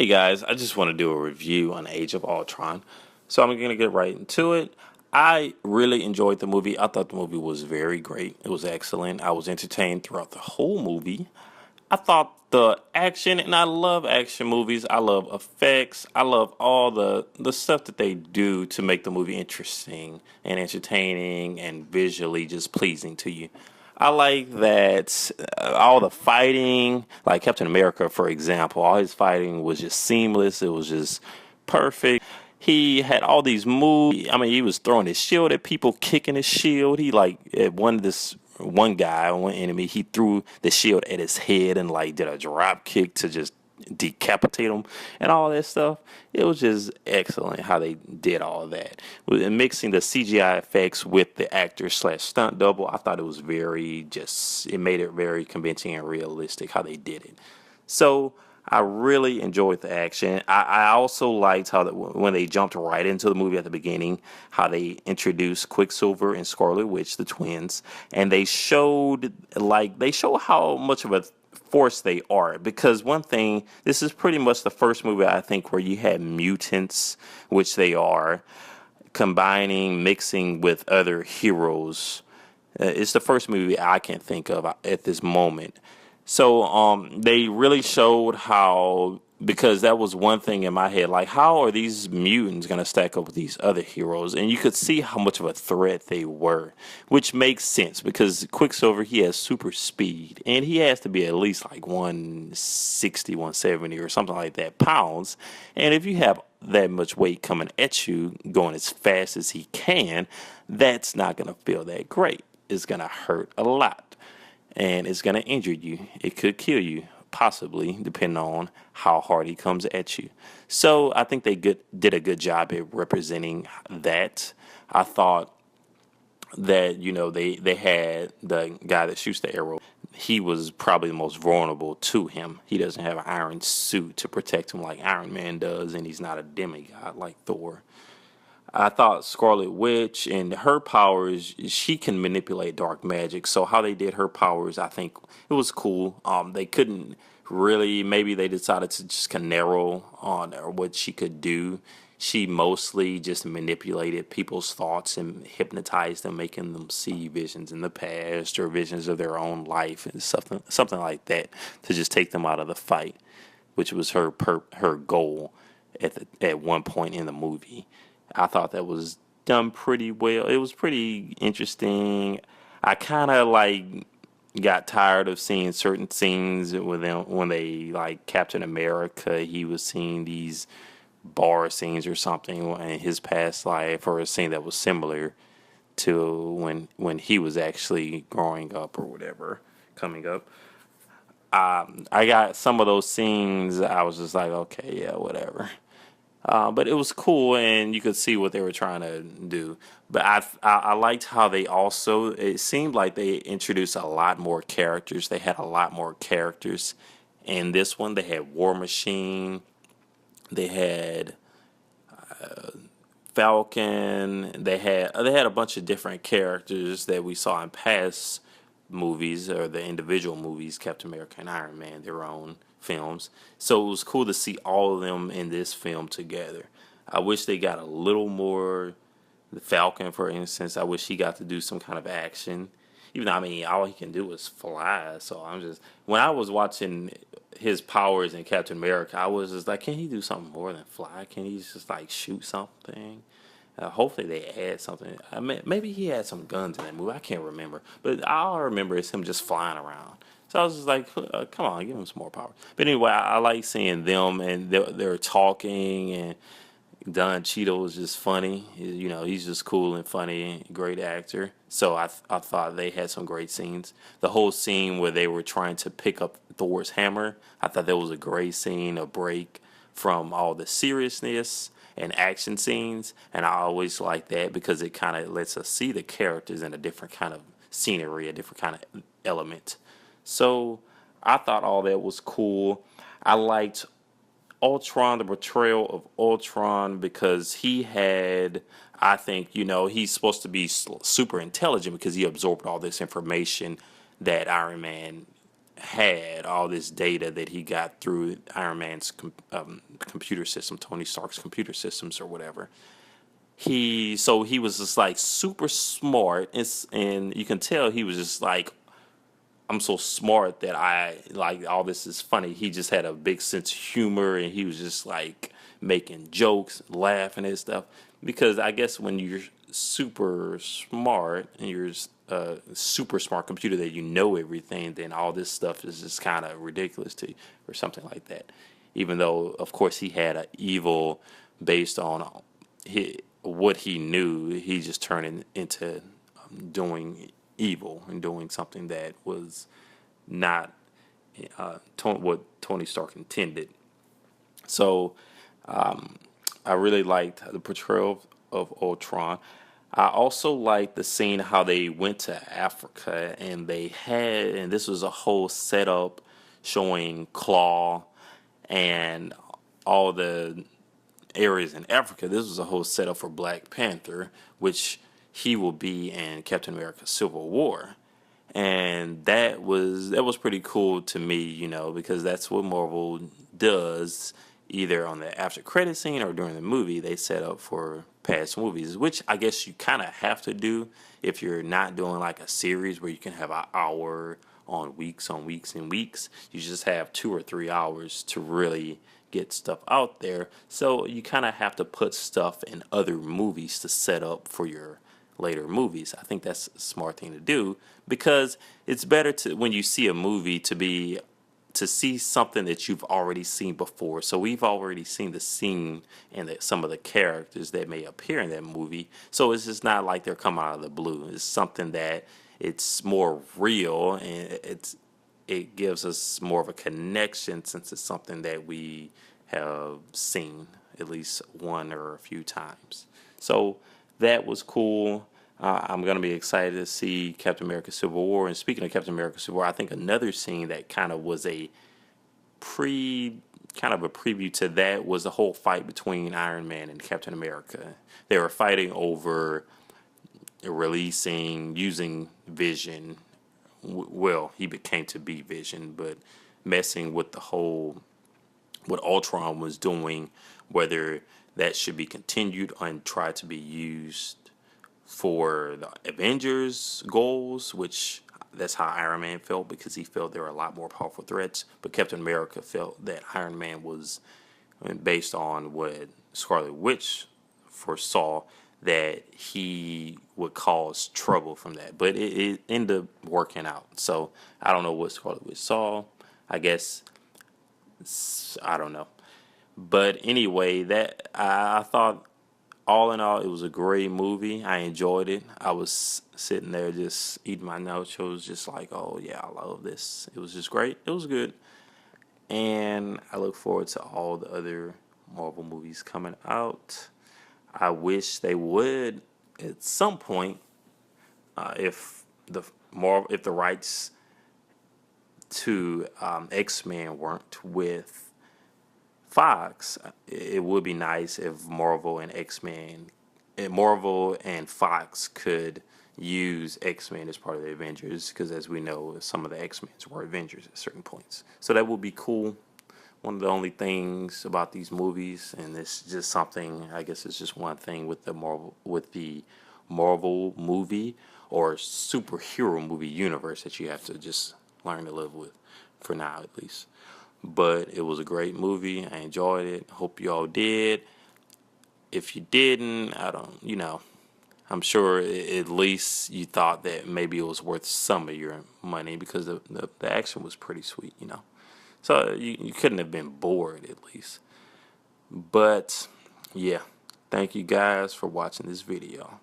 Hey guys, I just want to do a review on Age of Ultron. So I'm going to get right into it. I really enjoyed the movie. I thought the movie was very great. It was excellent. I was entertained throughout the whole movie. I thought the action, and I love action movies. I love effects. I love all the stuff that they do to make the movie interesting and entertaining and visually just pleasing to you. I like that all the fighting, like Captain America, for example, all his fighting was just seamless. It was just perfect. He had all these moves. I mean, he was throwing his shield at people, kicking his shield. He like at one guy, one enemy, he threw the shield at his head and like did a drop kick to just decapitate him and all that stuff. It was just excellent how they did all that. And mixing the CGI effects with the actor slash stunt double, I thought it was it made it very convincing and realistic how they did it. So I really enjoyed the action. I also liked how when they jumped right into the movie at the beginning, how they introduced Quicksilver and Scarlet Witch, the twins, and they show how much of a force they are. Because one thing, this is pretty much the first movie I think where you had mutants, which they are, mixing with other heroes. It's the first movie I can think of at this moment. So they really showed how, because that was one thing in my head, like how are these mutants going to stack up with these other heroes? And you could see how much of a threat they were, which makes sense because Quicksilver, he has super speed and he has to be at least like 160, 170 or something like that pounds. And if you have that much weight coming at you, going as fast as he can, that's not going to feel that great. It's going to hurt a lot and it's going to injure you. It could kill you, possibly, depending on how hard he comes at you. So I think they did a good job at representing that. I thought that, they had the guy that shoots the arrow. He was probably the most vulnerable to him. He doesn't have an iron suit to protect him like Iron Man does, and he's not a demigod like Thor. I thought Scarlet Witch and her powers, she can manipulate dark magic. So how they did her powers, I think it was cool. They couldn't really, maybe they decided to just kind of narrow on what she could do. She mostly just manipulated people's thoughts and hypnotized them, making them see visions in the past or visions of their own life and something like that to just take them out of the fight, which was her goal at one point in the movie. I thought that was done pretty well. It was pretty interesting. I kind of got tired of seeing certain scenes with them when they like Captain America. He was seeing these bar scenes or something in his past life, or a scene that was similar to when he was actually growing up or whatever, coming up. I got some of those scenes. I was just like, okay, yeah, whatever. But it was cool, and you could see what they were trying to do. But I liked how it seemed like they introduced a lot more characters. They had a lot more characters in this one. They had War Machine. They had Falcon. They had a bunch of different characters that we saw in past movies, or the individual movies, Captain America and Iron Man, their own films. So it was cool to see all of them in this film together. I wish they got a little more. The Falcon, for instance, I wish he got to do some kind of action. Even though, I mean, all he can do is fly. So when I was watching his powers in Captain America, I was just like, can he do something more than fly? Can he just like shoot something? Hopefully they add something. I mean, maybe he had some guns in that movie. I can't remember. But all I remember is him just flying around. So I was just like, come on, give him some more power. But anyway, I like seeing them, and they're talking, and Don Cheadle is just funny. He's just cool and funny, great actor. So I thought they had some great scenes. The whole scene where they were trying to pick up Thor's hammer, I thought that was a great scene, a break from all the seriousness and action scenes. And I always like that because it kind of lets us see the characters in a different kind of scenery, a different kind of element. So I thought all that was cool. I liked Ultron, the portrayal of Ultron, because I think, he's supposed to be super intelligent because he absorbed all this information that Iron Man had all this data that he got through Iron Man's computer system, Tony Stark's computer systems or whatever. He was just like super smart, and you can tell he was just like, I'm so smart that I like all this is funny. He just had a big sense of humor, and he was just like making jokes, laughing and stuff. Because I guess when you're super smart and you're a super smart computer that you know everything, then all this stuff is just kind of ridiculous to you or something like that. Even though, of course, he had an evil based on what he knew, he just turned into doing evil and doing something that was not what Tony Stark intended. So I really liked the portrayal of Ultron. I also liked the scene how they went to Africa and and this was a whole setup showing Claw and all the areas in Africa. This was a whole setup for Black Panther, which he will be in Captain America: Civil War. And that was pretty cool to me, because that's what Marvel does. Either on the after credit scene or during the movie, they set up for past movies, which I guess you kind of have to do if you're not doing like a series where you can have an hour on weeks and weeks. You just have 2 or 3 hours to really get stuff out there. So you kind of have to put stuff in other movies to set up for your later movies. I think that's a smart thing to do, because it's better to, when you see a movie, to see something that you've already seen before. So we've already seen the scene and some of the characters that may appear in that movie. So it's just not like they're coming out of the blue. It's something that it's more real, and it gives us more of a connection since it's something that we have seen at least one or a few times. So that was cool. I'm going to be excited to see Captain America: Civil War. And speaking of Captain America: Civil War, I think another scene that kind of was a preview to that was the whole fight between Iron Man and Captain America. They were fighting over using Vision. Well, he became to be Vision, but messing with the whole what Ultron was doing, whether that should be continued and try to be used for the Avengers goals, which that's how Iron Man felt, because he felt there were a lot more powerful threats. But Captain America felt that Iron Man was, based on what Scarlet Witch foresaw, that he would cause trouble from that. But it ended up working out. So I don't know what Scarlet Witch saw. I guess, I don't know. But anyway, that I thought, all in all, it was a great movie. I enjoyed it. I was sitting there just eating my nachos, just like, oh yeah, I love this. It was just great. It was good. And I look forward to all the other Marvel movies coming out. I wish they would at some point, if the rights to X-Men weren't with Fox, it would be nice if Marvel and Fox could use X-Men as part of the Avengers, because as we know, some of the X-Men were Avengers at certain points. So that would be cool. One of the only things about these movies, and it's just something, I guess it's just one thing with the Marvel movie or superhero movie universe that you have to just learn to live with, for now at least. But it was a great movie. I enjoyed it. Hope you all did. If you didn't, I'm sure at least you thought that maybe it was worth some of your money, because the action was pretty sweet, So you couldn't have been bored at least. But yeah, thank you guys for watching this video.